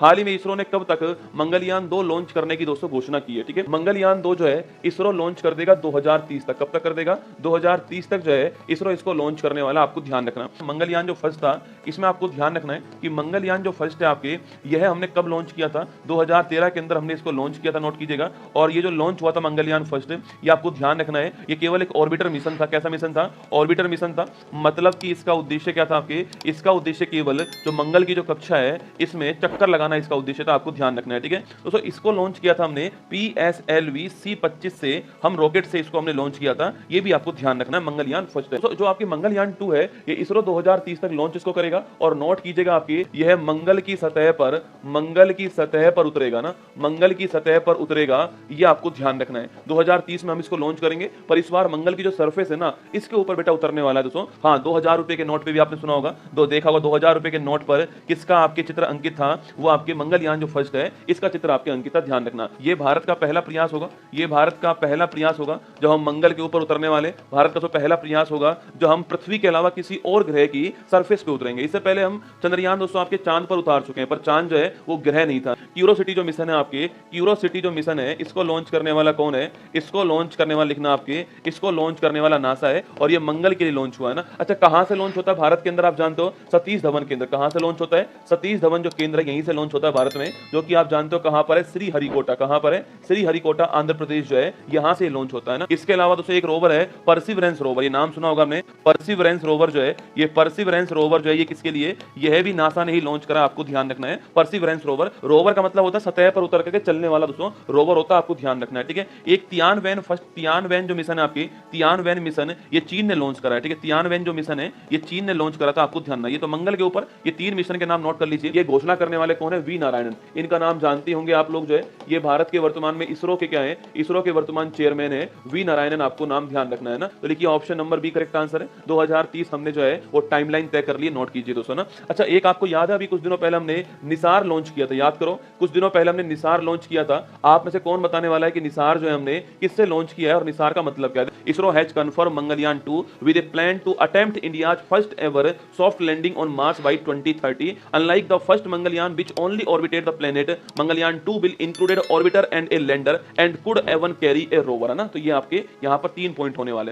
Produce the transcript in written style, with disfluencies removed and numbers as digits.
हाल ही में इसरो ने कब तक मंगलयान 2 लॉन्च करने की दोस्तों घोषणा की है, ठीक है। मंगलयान 2 जो है इसरो लॉन्च कर देगा 2030 तक। कब तक कर देगा? 2030 तक जो है इसरो इसको लॉन्च करने वाला, आपको ध्यान रखना। मंगलयान जो फर्स्ट था, इसमें आपको ध्यान रखना है कि मंगलयान जो फर्स्ट है आपके, यह हमने कब लॉन्च किया था? 2013 के अंदर हमने इसको लॉन्च किया था, नोट कीजिएगा। और ये जो लॉन्च हुआ था मंगलयान फर्स्ट, ये आपको ध्यान रखना है, ये केवल एक ऑर्बिटर मिशन था। कैसा मिशन था? ऑर्बिटर मिशन था। मतलब कि इसका उद्देश्य क्या था आपके? इसका उद्देश्य केवल जो मंगल की जो कक्षा है इसमें चक्कर लगाना इसका उद्देश्य था, आपको ध्यान रखना है, ठीक है दोस्तों। इसको लॉन्च किया था हमने PSLV C25 से, हम रॉकेट से इसको हमने लॉन्च किया था, ये भी आपको ध्यान रखना है। मंगलयान फर्स्ट है तो जो आपकी मंगलयान 2 है, ये इसरो 2030 तक लॉन्च इसको करेगा। और नोट कीजिएगा आपकी, यह मंगल की सतह पर उतरेगा ना, मंगल की सतह पर उतरेगा, ये आपको ध्यान रखना है। 2030 में हम इसको लॉन्च करेंगे, पर इस बार मंगल की जो सरफेस है ना, इसके ऊपर बेटा उतरने वाला है दोस्तों। हाँ, 2000 रुपए के नोट पे भी आपने सुना होगा, देखा होगा 2000 रुपए के नोट पर किसका आपके चित्र अंकित था? वो आपके मंगलयान जो फर्स्ट है इसका चित्र आपके अंकित था, ध्यान रखना। ये भारत का पहला प्रयास होगा, ये भारत का पहला प्रयास होगा जब हम मंगल के ऊपर उतरने वाले। भारत का तो पहला प्रयास होगा जो हम पृथ्वी के अलावा किसी और ग्रह की सरफेस पे उतरेंगे। इससे पहले हम चंद्रयान दोस्तों आपके चांद पर उतार चुके हैं, पर चांद जो है वो ग्रह नहीं था। क्यूरोसिटी जो मिशन है आपके, क्यूरोसिटी जो मिशन है, इसको लॉन्च करने वाला कौन है? इसको लॉन्च करने वाला लिखना आपके, इसको लॉन्च करने वाला नासा है, और ये मंगल के लिए लॉन्च हुआ है ना। अच्छा, कहां से लॉन्च होता है भारत के अंदर? आप जानते हो सतीश धवन केंद्र। कहां से लॉन्च होता है? सतीश धवन जो केंद्र है यहीं से लॉन्च होता है भारत में, जो कि आप जानते हो कहां पर है? श्रीहरिकोटा। कहां पर है? श्रीहरिकोटा, आंध्र प्रदेश जो है, यहां से लॉन्च होता है ना। इसके अलावा दोस्तों एक रोवर है परसिवरेंस रोवर, ये नाम सुना होगा आपने। परसिवरेंस रोवर जो है, ये परसिवरेंस रोवर जो है, ये किसके लिए? यह भी नासा ने ही लॉन्च करा, आपको ध्यान रखना है। परसिवरेंस रोवर, रोवर का मतलब होता है सतह पर उतर करके चलने वाला दोस्तों, रोवर होता है, आपको ध्यान रखना है, ठीक है। एक तियानवेन, फर्स्ट तियानवेन जो मिशन है आपकी, तियानवेन मिशन, ये चीन ने लॉन्च करा है, ठीक है। तियानवेन जो मिशन है ये चीन ने लॉन्च करा था, आपको ध्यान रखना। ये तो मंगल के ऊपर ये 3 मिशन के नाम नोट कर लीजिए। ये घोषणा करने वाले कौन है? वी नारायणन। इनका नाम जानते होंगे आप लोग जो है, ये भारत के वर्तमान में इसरो के क्या है? इसरो के वर्तमान चेयरमैन है वी नारायणन, आपको नाम ध्यान रखना है ना। तो लिखिए option number B correct answer है। 2030 हमने जो है वो टाइमलाइन तय कर ली, नोट कीजिए दोस्तों ना। अच्छा, एक आपको याद है अभी कुछ दिनों पहले हमने निसार लॉन्च किया था, याद करो, कुछ दिनों पहले हमने निसार लॉन्च किया था। आप में से कौन बताने वाला है कि निसार जो है हमने किससे लॉन्च किया है और निसार का मतलब क्या है? ISRO has confirm Mangalyaan 2 with a plan to attempt India's first ever soft landing on Mars by 2030। Unlike the first Mangalyaan which only orbited the planet, Mangalyaan 2 will included orbiter and a lander and could even carry a rover, है ना। तो ये आपके यहाँ पर 3 point होने वाले हैं।